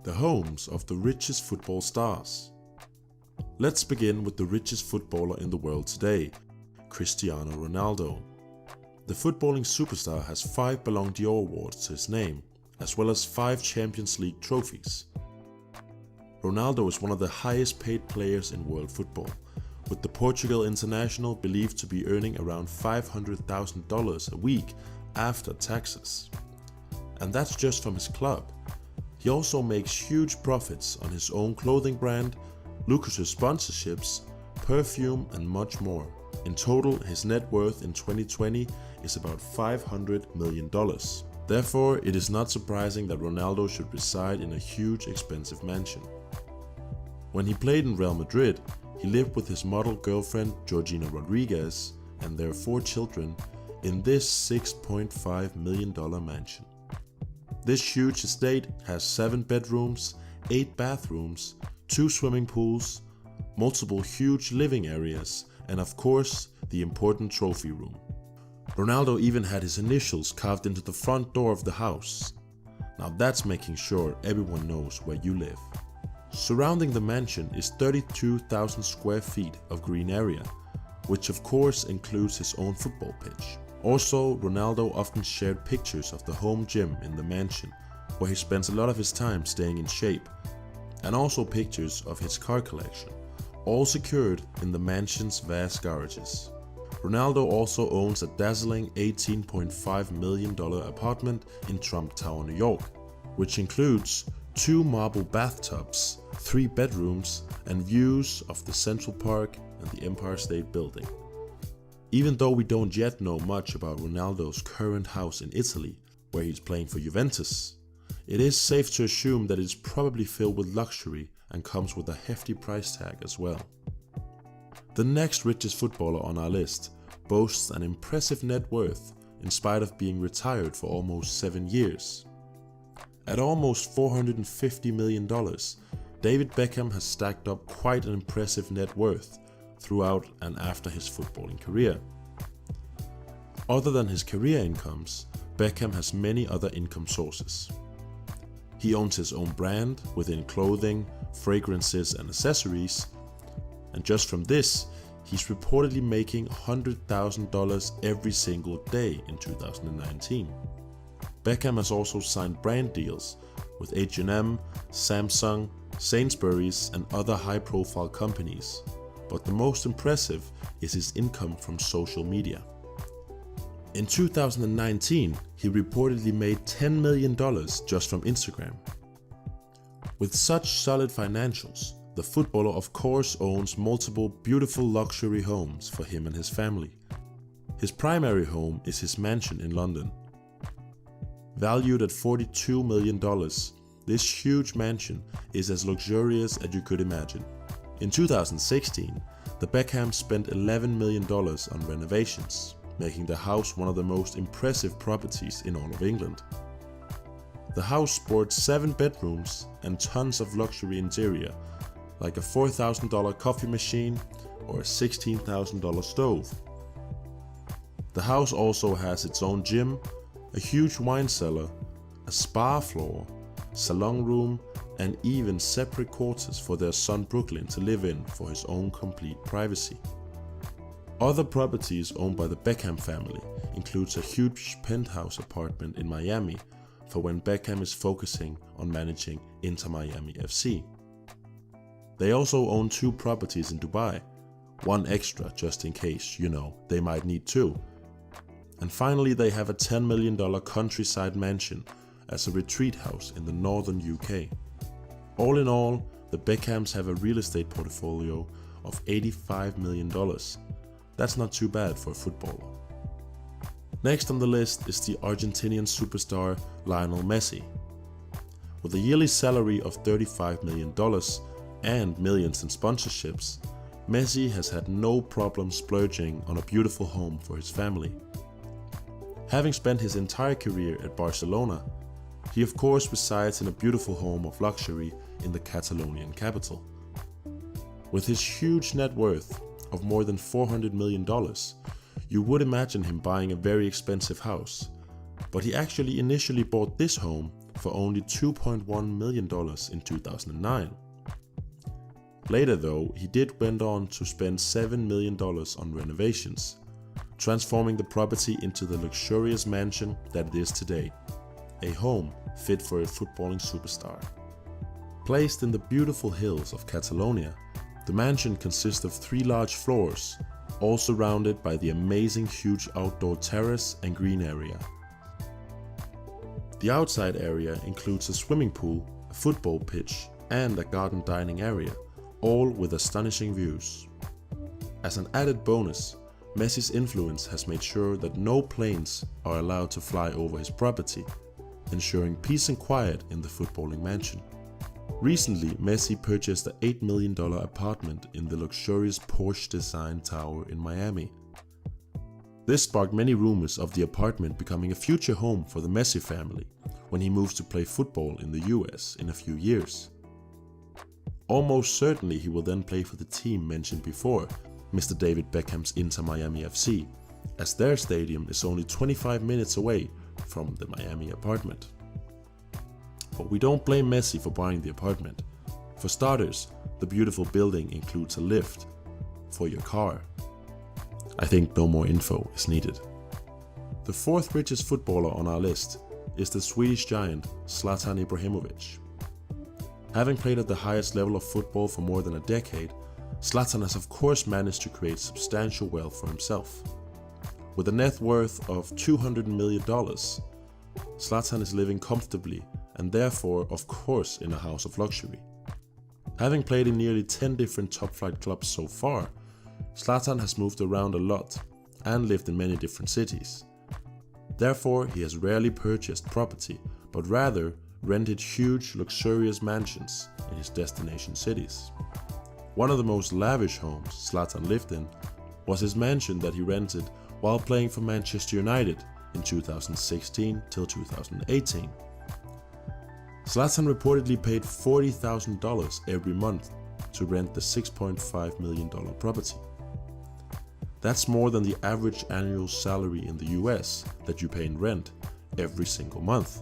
the homes of the richest football stars. Let's begin with the richest footballer in the world today, Cristiano Ronaldo. The footballing superstar has 5 Ballon d'Or awards to his name, as well as 5 Champions League trophies. Ronaldo is one of the highest paid players in world football, with the Portugal international believed to be earning around $500,000 a week after taxes. And that's just from his club. He also makes huge profits on his own clothing brand, lucrative sponsorships, perfume and much more. In total, his net worth in 2020 is about $500 million. Therefore, it is not surprising that Ronaldo should reside in a huge expensive mansion. When he played in Real Madrid, he lived with his model girlfriend Georgina Rodriguez and their 4 children in this $6.5 million mansion. This huge estate has 7 bedrooms, 8 bathrooms, 2 swimming pools, multiple huge living areas, and of course, the important trophy room. Ronaldo even had his initials carved into the front door of the house. Now that's making sure everyone knows where you live. Surrounding the mansion is 32,000 square feet of green area, which of course includes his own football pitch. Also, Ronaldo often shared pictures of the home gym in the mansion, where he spends a lot of his time staying in shape, and also pictures of his car collection, all secured in the mansion's vast garages. Ronaldo also owns a dazzling $18.5 million apartment in Trump Tower, New York, which includes 2 marble bathtubs, 3 bedrooms, and views of the Central Park and the Empire State Building. Even though we don't yet know much about Ronaldo's current house in Italy, where he's playing for Juventus, it is safe to assume that it's probably filled with luxury and comes with a hefty price tag as well. The next richest footballer on our list boasts an impressive net worth in spite of being retired for almost 7 years. At almost $450 million, David Beckham has stacked up quite an impressive net worth throughout and after his footballing career. Other than his career incomes, Beckham has many other income sources. He owns his own brand within clothing, fragrances and accessories, and just from this, he's reportedly making $100,000 every single day in 2019. Beckham has also signed brand deals with H&M, Samsung, Sainsbury's and other high-profile companies, but the most impressive is his income from social media. In 2019, he reportedly made $10 million just from Instagram. With such solid financials, the footballer of course owns multiple beautiful luxury homes for him and his family. His primary home is his mansion in London. Valued at $42 million, this huge mansion is as luxurious as you could imagine. In 2016, the Beckhams spent $11 million on renovations, making the house one of the most impressive properties in all of England. The house sports 7 bedrooms and tons of luxury interior, like a $4,000 coffee machine or a $16,000 stove. The house also has its own gym, a huge wine cellar, a spa floor, salon room, and even separate quarters for their son Brooklyn to live in for his own complete privacy. Other properties owned by the Beckham family includes a huge penthouse apartment in Miami for when Beckham is focusing on managing Inter Miami FC. They also own 2 properties in Dubai, one extra just in case, they might need 2. And finally, they have a $10 million countryside mansion as a retreat house in the northern UK. All in all, the Beckhams have a real estate portfolio of $85 million. That's not too bad for a footballer. Next on the list is the Argentinian superstar Lionel Messi. With a yearly salary of $35 million and millions in sponsorships, Messi has had no problem splurging on a beautiful home for his family. Having spent his entire career at Barcelona, he of course resides in a beautiful home of luxury in the Catalonian capital. With his huge net worth of more than $400 million, you would imagine him buying a very expensive house, but he actually initially bought this home for only $2.1 million in 2009. Later though, he went on to spend $7 million on renovations, transforming the property into the luxurious mansion that it is today, a home fit for a footballing superstar. Placed in the beautiful hills of Catalonia, the mansion consists of 3 large floors, all surrounded by the amazing huge outdoor terrace and green area. The outside area includes a swimming pool, a football pitch, and a garden dining area, all with astonishing views. As an added bonus, Messi's influence has made sure that no planes are allowed to fly over his property, ensuring peace and quiet in the footballing mansion. Recently, Messi purchased an $8 million apartment in the luxurious Porsche-designed tower in Miami. This sparked many rumors of the apartment becoming a future home for the Messi family when he moves to play football in the US in a few years. Almost certainly he will then play for the team mentioned before, Mr. David Beckham's Inter Miami FC, as their stadium is only 25 minutes away from the Miami apartment. But we don't blame Messi for buying the apartment. For starters, the beautiful building includes a lift for your car. I think no more info is needed. The 4th richest footballer on our list is the Swedish giant Zlatan Ibrahimovic. Having played at the highest level of football for more than a decade, Zlatan has of course managed to create substantial wealth for himself. With a net worth of $200 million, Zlatan is living comfortably and therefore of course in a house of luxury. Having played in nearly 10 different top-flight clubs so far, Zlatan has moved around a lot and lived in many different cities. Therefore, he has rarely purchased property, but rather rented huge, luxurious mansions in his destination cities. One of the most lavish homes Zlatan lived in was his mansion that he rented while playing for Manchester United in 2016 till 2018. Zlatan reportedly paid $40,000 every month to rent the $6.5 million property. That's more than the average annual salary in the US that you pay in rent every single month.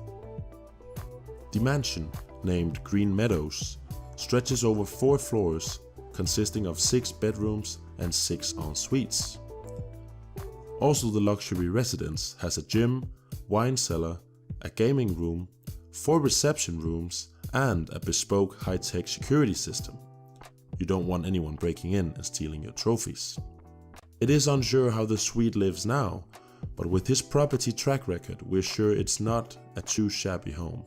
The mansion, named Green Meadows, stretches over 4 floors consisting of 6 bedrooms and 6 en-suites. Also, the luxury residence has a gym, wine cellar, a gaming room, 4 reception rooms, and a bespoke high-tech security system. You don't want anyone breaking in and stealing your trophies. It is unsure how the Swede lives now, but with his property track record, we're sure it's not a too shabby home.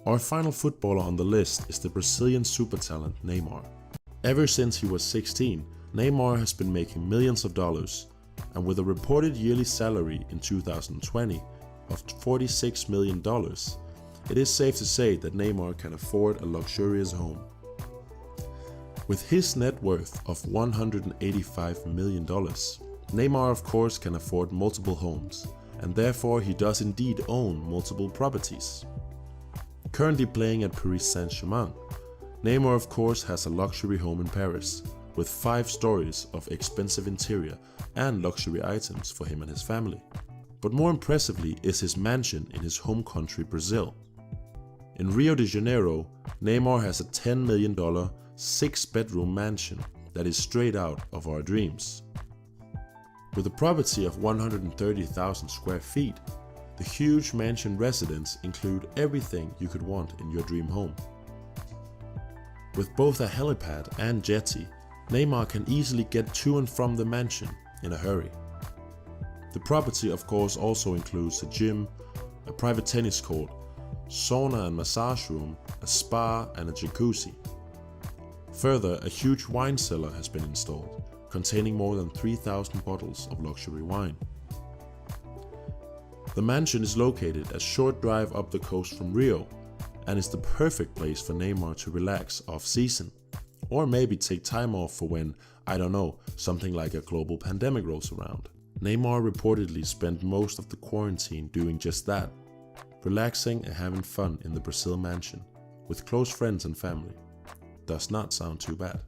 Our final footballer on the list is the Brazilian super talent Neymar. Ever since he was 16, Neymar has been making millions of dollars, and with a reported yearly salary in 2020 of $46 million, it is safe to say that Neymar can afford a luxurious home. With his net worth of $185 million, Neymar of course can afford multiple homes, and therefore he does indeed own multiple properties. Currently playing at Paris Saint-Germain, Neymar of course has a luxury home in Paris, with 5 stories of expensive interior and luxury items for him and his family. But more impressively is his mansion in his home country Brazil. In Rio de Janeiro, Neymar has a $10 million 6-bedroom mansion that is straight out of our dreams. With a property of 130,000 square feet, the huge mansion residence include everything you could want in your dream home. With both a helipad and jetty, Neymar can easily get to and from the mansion in a hurry. The property of course also includes a gym, a private tennis court, sauna and massage room, a spa and a jacuzzi. Further, a huge wine cellar has been installed, containing more than 3,000 bottles of luxury wine. The mansion is located a short drive up the coast from Rio and is the perfect place for Neymar to relax off-season, or maybe take time off for when, I don't know, something like a global pandemic rolls around. Neymar reportedly spent most of the quarantine doing just that, relaxing and having fun in the Brazil mansion with close friends and family. Does not sound too bad.